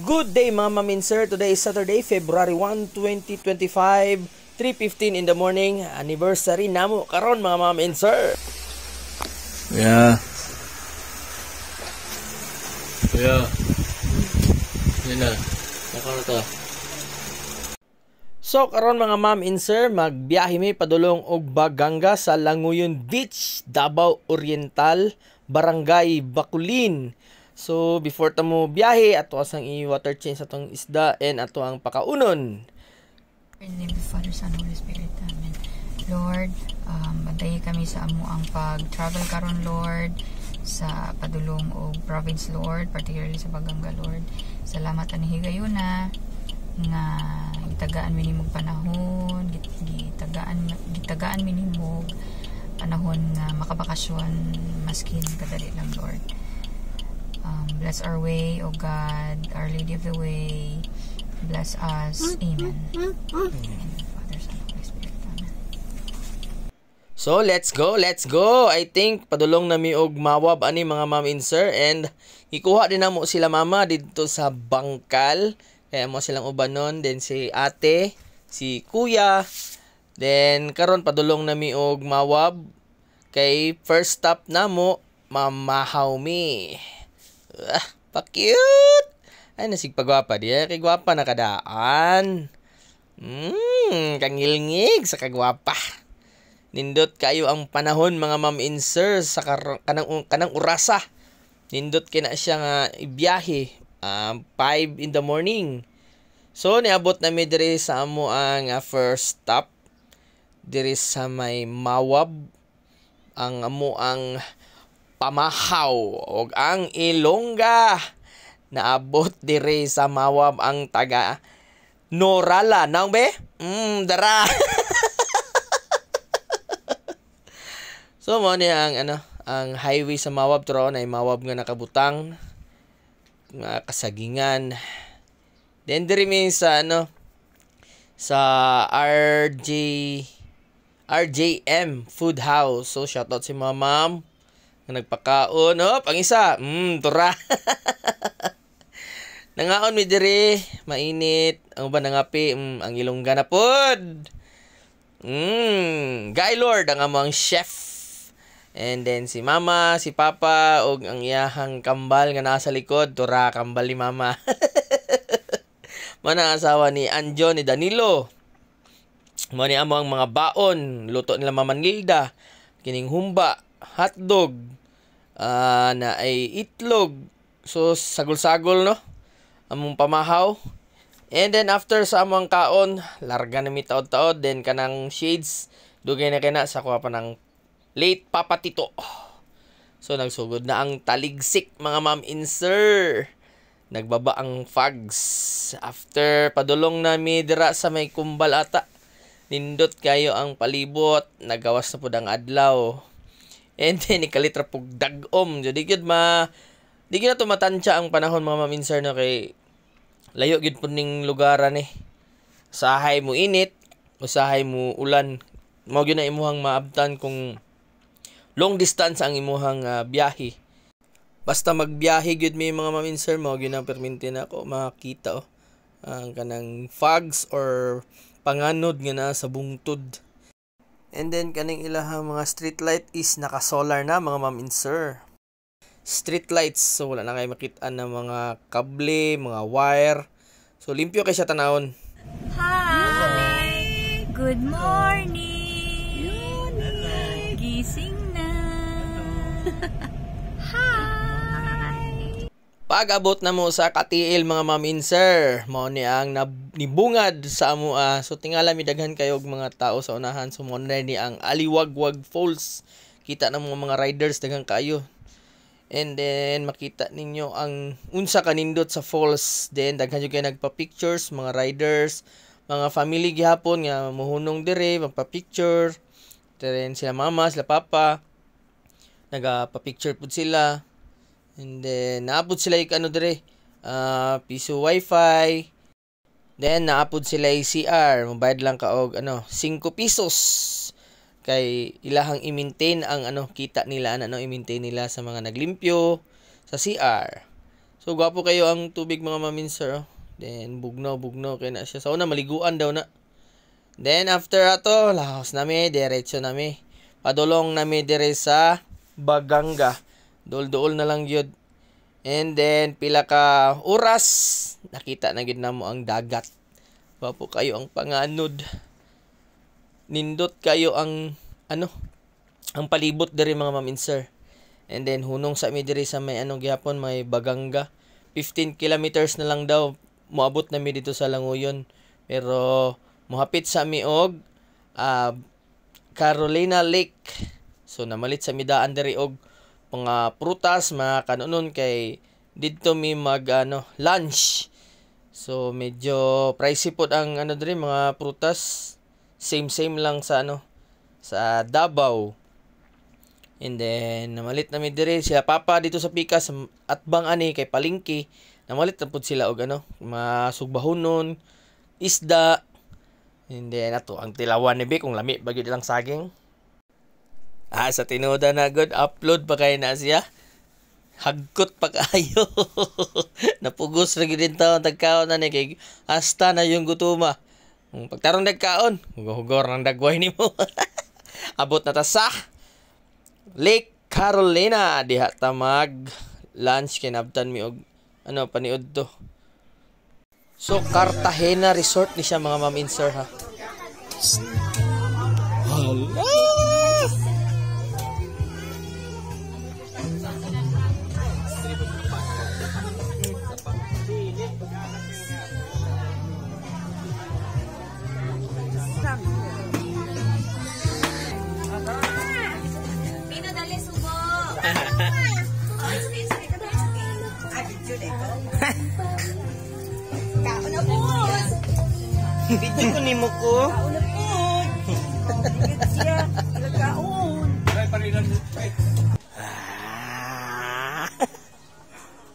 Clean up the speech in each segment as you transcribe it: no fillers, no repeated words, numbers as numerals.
Good day mga ma'am and sir. Today is Saturday, February 1, 2025, 3:15 in the morning. Anniversary namo karon mga ma'am and sir. Yeah. Yan na. Nakano to? So karon mga ma'am and sir, magbiyahe mi padulong og Baganga sa Languyon Beach, Davao Oriental, Barangay Bakulin. So before ta mo biyahe, ato asang i-water change atong isda and ato ang pakaunon. In the name of the Father, Son, Holy Spirit. Amen. Lord, bantayan kami sa amo ang pag-travel karon, Lord, sa padulong o province, Lord, particularly sa Baganga, Lord. Salamat ani higayuna nga gitagaan mi nimog panahon, gitagaan mi nimog panahon nga makabakasyon maskin kadali lang, Lord. Bless our way, O God, Our Lady of the Way. Bless us. Amen. Amen. Father, Son, Holy Spirit. Amen. So let's go. I think padulong nami og Mawab ani mga ma'am and sir, and ikuha din namo sila mama dito sa Bangkal. Kaya mo silang ubanon, then si ate, si kuya, then karon padulong nami og Mawab. Kay first stop namo Mamahaw mi. Pa-cute! Ay, nasigpagwapa diya. Kay gwapa na kadaan. Kangilngig sa kagwapa. Nindot kayo ang panahon mga ma'am and sir sa kanang urasa. Nindot kina siya nga ibiyahe. 5 in the morning. So, niabot na mi diri sa amo ang first stop. Diri sa may Mawab. Ang amo ang Pamahaw o ang Ilongga. Naabot dire sa Mawab ang taga Norala. Naong be? Dara. So mo ni ang ang highway sa Mawab turon ay Mawab nga nakabutang nga kasagingan. Then dire mi sa sa RJM Food House. So shoutout si mga ma'am nagpakaon. Ang isa, tura. Nangaon mi diri, mainit. Ang ba nangapi, ang Ilongga na pod. Gaylord ang among chef. And then si mama, si papa, og ang iyahang kambal nga nasa likod, tura, kambal ni mama. Mana asawa ni Anjo, ni Danilo. Mani amo ang mga baon, luto nila Mama Nilda, kining humba, hotdog, na ay itlog. So sagol-sagol no among pamahaw. And then after sa among kaon, larga na mi taod-taod, then kanang shades dugay na kina sa kuha pa ng late Papa Tito. So nagsugod na ang taligsik mga ma'am and sir. Nagbaba ang fogs. After padulong na mi dira sa may kumbal ata, nindot kayo ang palibot, nagawas na pud ang adlaw. And then ikalitra pug dagom. Jadi gyud di gyud na tumatansya ang panahon mga ma'am and sir no, kay layo gyud pud ning lugaran Usahay mo init, usahay mo ulan. Mao gyud na imuhang maabtan kung long distance ang imuhang biyahe. Basta magbiyahe gyud mi mga ma'am and sir, mao gyud na perminti na ako makita ang kanang fogs or panganod nga na sa bungtod. And then kaning ilahang mga street light is naka-solar na mga ma'am and sir. Street lights, so wala na kayo makita ng mga kable, mga wire. So limpyo kay siya tanawon. Hi! Good morning! Gising na! Hi! Pag-abot na mo sa Katiil mga ma'am and sir, mao ni ang nibungad sa amo. So tingala mi daghan kayo og mga tao sa unahan. So mo na ni ang Aliwagwag Falls. Kita na mga riders daghan kayo. And then makita ninyo ang unsa kanindot sa falls. Then daghan jud kay nagpa-pictures, mga riders, mga family gihapon nga mohunong dire magpa-picture. Then sila mama, sila papa nagapa-picture pud sila. And then naapod sila dire piso wifi. Then naapod sila CR, mabayad lang ka og 5 pesos. Kay ilahang i-maintain ang kita nila i-maintain nila sa mga naglimpyo sa CR. So gwapo kayo ang tubig mga mamin sir. Then bugnaw kay na siya. Sa una maliguan daw na. Then after ato, lahos nami, diretso nami. Padulong nami dire sa Baganga. Dool na lang yun. And then pila ka oras nakita na gid namo ang dagat. Gwapo kayo ang panganod. Nindot kayo ang ang palibot diri mga mamin sir. And then hunong sa mi diri sa may gihapon may Baganga. 15 kilometers na lang daw moabot na mi dito sa Langoyon. Pero mohapit sa mi og Carolina Lake. So namalit sa midaan diri og mga prutas, mga kanunon kay dito mi mag lunch. So medyo pricey pod ang diri mga prutas. Same lang sa sa Davao. And then namalit na mi diri sila papa dito sa Pikas at bang ani kay palingki. Namalit na pod sila og mga sugbahonon, isda. And then ato ang tilawan ni Be kung lami bagyo lang saging. Sa tinuda na good upload pa kay na siya. Hagkot pa kayo. Napugos ra gid taon tagkaon na ni kay hasta na yung gutuma. Pagtarong nagkaon, hugor ng dagway nimo. Abot na ta sa Lake Carolina diha ta mag lunch kinabtan mi og paniud to. So Cartagena Resort ni siya mga mamin sir ha. Hala. Video ko ni mo ko.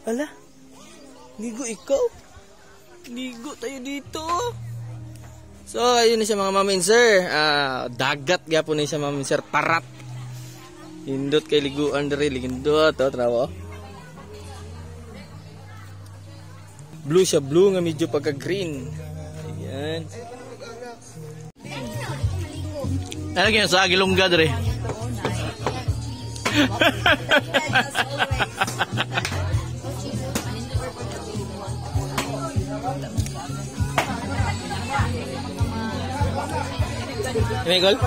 Ala. Ligo ikaw. Ligo tayo dito. So ayun na siya mga mamin sir. Dagat gyapon ni siya mamin sir. Parat. Hindot kay liguan diri, lindot trawo. Blue siya, blue nga medyo pagka-green. Ayan. Lagyan sa agilongga dre. Michael?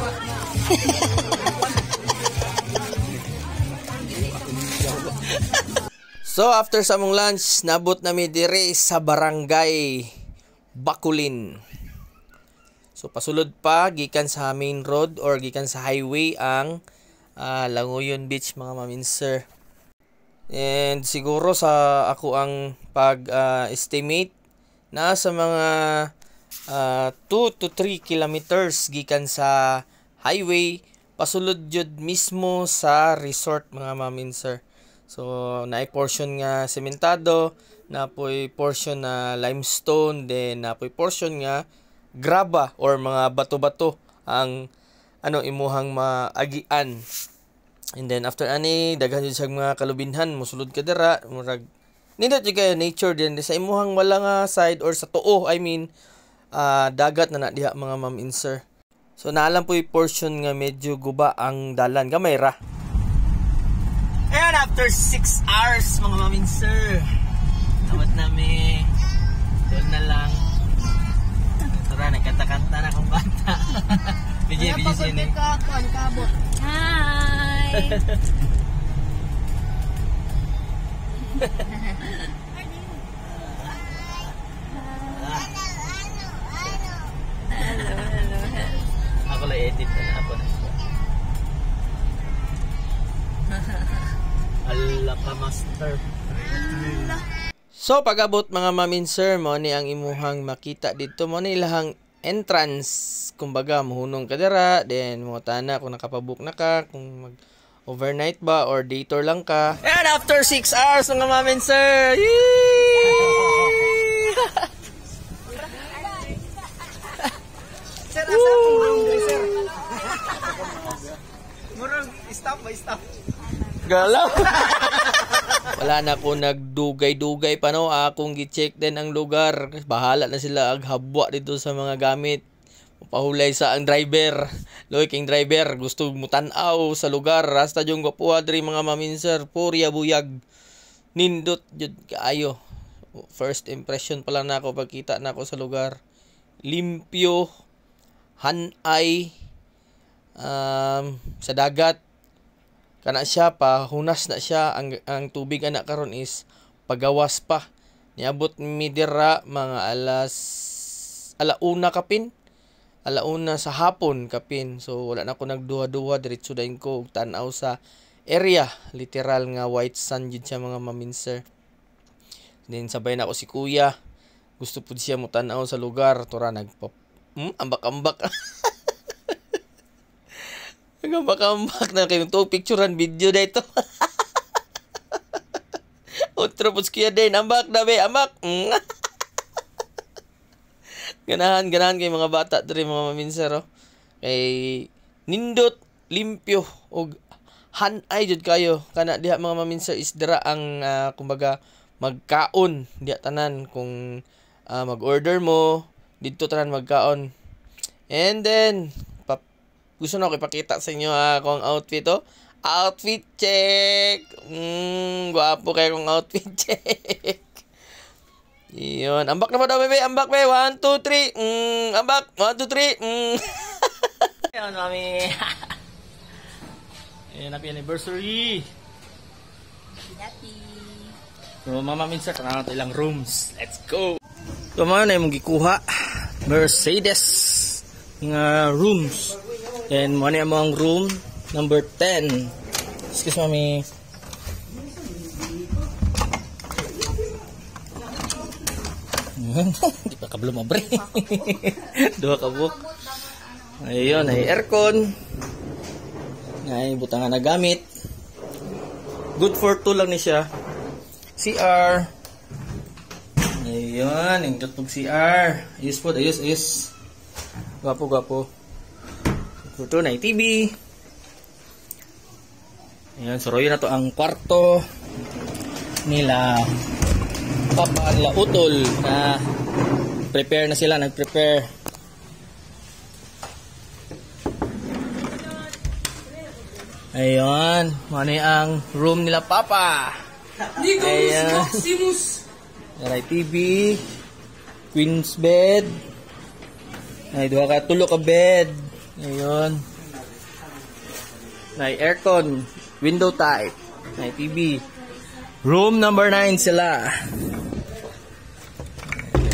So after sa among lunch, nabot nami dire sa Barangay Bakulin. So pasulod pa gikan sa main road or gikan sa highway ang Langoyon Beach mga mamin sir. And siguro sa ako ang pag-estimate nasa mga 2 to 3 kilometers gikan sa highway pasulod jud mismo sa resort mga mamin sir. So naay portion nga sementado, napoy portion na limestone, then napoy portion nga graba or mga bato-bato ang imuhang maagian. And then after ani daghan jud sa mga kalubinhan mosulod ka dira murag nindot jud kay nature din sa imuhang wala nga side or sa tuo dagat na diha mga mamin sir. So naalam po yung portion nga medyo guba ang dalan gamay ra. And after 6 hours mga mamin sir, tawad nami doon na lang. Tara nagkanta-kanta na akong bata. Bigay sini. Hi. Ako lang edit na ako na siya. Allah ka master. So pag-abot mga mamin sir, mo ni ang imuhang makita dito, mo ni ilahang entrance. Kumbaga mohunong ka dira, then mo tana kung nakapabook na ka, kung mag overnight ba or day tour lang ka. And after 6 hours mga mamin sir. Sir, asa akong room diri, sir? Murag, stop by stop. Galaw. Wala Wala na ko nagdugay-dugay pa no. Akong gi-check din ang lugar. Bahala na sila aghabwa dito sa mga gamit. Pahulay sa ang driver. Loy king driver gusto mo tan-aw sa lugar. Rasta jung gapuha diri mga maminser. Purya buyag. Nindot jud kaayo. First impression pa lang nako pagkita nako sa lugar. Limpyo, hanay, sa dagat. Kana siya pa hunas na siya ang tubig anak karon is pagawas pa. Niabot mi dira mga alauna kapin. Alauna sa hapon kapin. So wala na ko nagduha-duha diretso dayon ko tan-aw sa area. Literal nga white sand jud siya mga maminser. Then sabay na ako si kuya. Gusto pud siya mo tan-aw sa lugar. Tura nagpap ambak-ambak. Ambak-ambak na kayo to picturean video na ito. Otro pud kuya din ambak na be ambak. Ganahan kay mga bata diri mga maminser oh. Kay nindot, limpyo og hanay jud kayo. Kana diha mga maminser is dira ang kumbaga magkaon diha tanan kung mag-order mo didto tanan magkaon. And then gusto na ko ipakita sa inyo akong outfit oh. Outfit check. Guwapo kay kong outfit check. Iyon, ambak na ba daw bebe? Ambak be. 1 2 3. Ambak. 1 2 3. Ayan mami. Ayan happy anniversary. Happy. So mama minsan kana ilang rooms. Let's go. So man ay mong gikuha Mercedes nga rooms. And mo mo ang room number 10. Excuse mami. Di pa kablo mabre. Dua kabuk. Ayun, ay aircon. Ay butangan na gamit. Good for 2 lang ni siya. CR. Ayun, indot pag CR. Ayos po, ayos. Gapo. For 2 na TV. Ayun, suroyin na to ang kwarto nila. Papa nila utol na prepare na sila, nag-prepare. Ayun, mano ang room nila papa. Ayun. Aray TV, queen's bed. Ay duha ka tulo ka bed. Ayun. Nay aircon, window type. Nay TV. Room number 9 sila.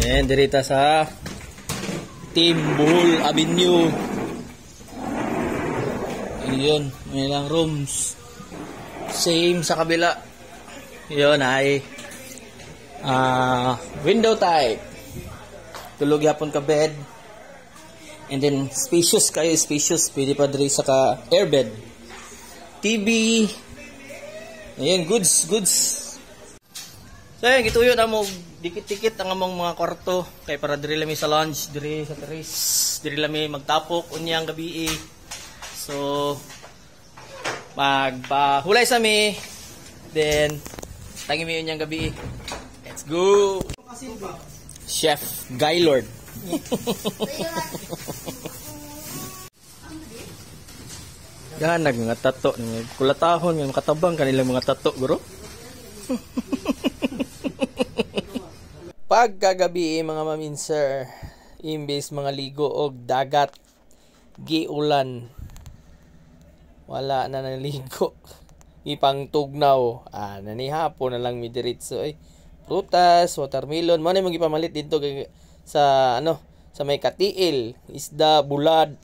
And dirita sa Timbul Avenue. Ayun, may lang rooms. Same sa kabila. Ayun ay window type. Tulog yapon ka bed. And then spacious kayo, spacious. Pwede pa diri sa ka airbed. TV. Ayun, goods. So ayun, gituyo na mo dikit-dikit ang among mga kwarto kay para diri lami sa lunch, diri sa terrace, diri lami magtapok unyang gabi. So magpahulay sa mi, then tangi mi unyang gabi. Let's go. Chef Gaylord. Ganag mga tato, kulatahon nga makatabang kanilang mga tato, bro. Pagkagabi mga maminser, imbes mga ligo og dagat, giulan. Wala na naligo. Ipang tugnaw. Nanihapon na lang mi diretso ay prutas, watermelon, mo na magipamalit dito sa sa may katiil, isda, bulad,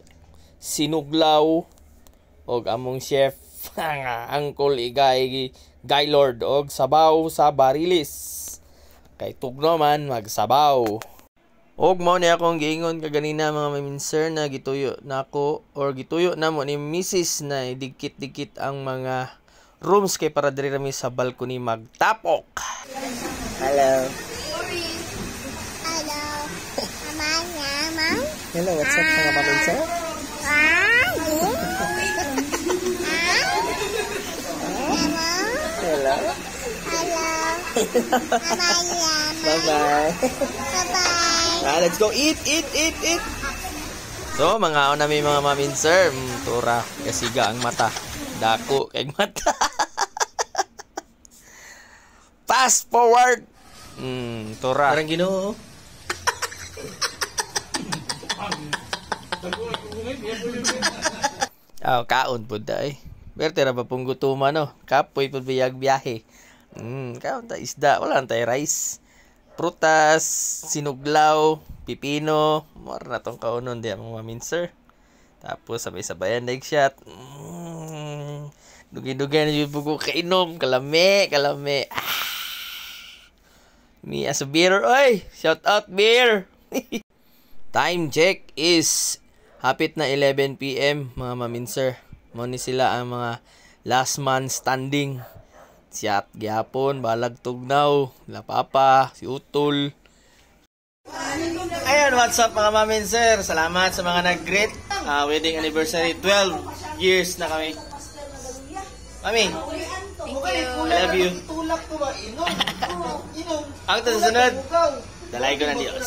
sinuglaw og among chef Uncle Igay Gaylord og sabaw sa barilis. Kay tugno man magsabaw. Og mao ni akong giingon kaganina mga maminser na gituyo nako or gituyo na mo ni Mrs. na dikit-dikit ang mga rooms kay para diri rami sa balcony magtapok. Hello. Hello. Mama. Hello, what's up mga maminser? Hello. Hello. Hello. Bye-bye. Bye-bye. Let's go eat. So, mga na may mga mamin sir. Tura, kasiga ang mata. Dako kay mata. Fast forward. Tura. Parang Ginoo. Kaon po dahil. Berte ra ba pong gutuman, no? Kapoy po biyag biyahe. Kaon ta isda. Wala tayo rice. Prutas, sinuglaw, pipino. More na tong kaunon di mga mamin sir. Tapos sabay-sabayan leg shot. Dugi-dugi na yung buko kainom. Kalame. Me as a beer. Oy! Shout out beer! Time check is hapit na 11 PM mga mamin sir. Mo ni sila ang mga last man standing. Siyat gyapon, balag tugnaw, lapapa, si Utol. Ayan, what's up mga mamin sir? Salamat sa mga nag-greet. Wedding anniversary, 12 years na kami. Mami, I love you. Ang susunod, dalay ko na Diyos.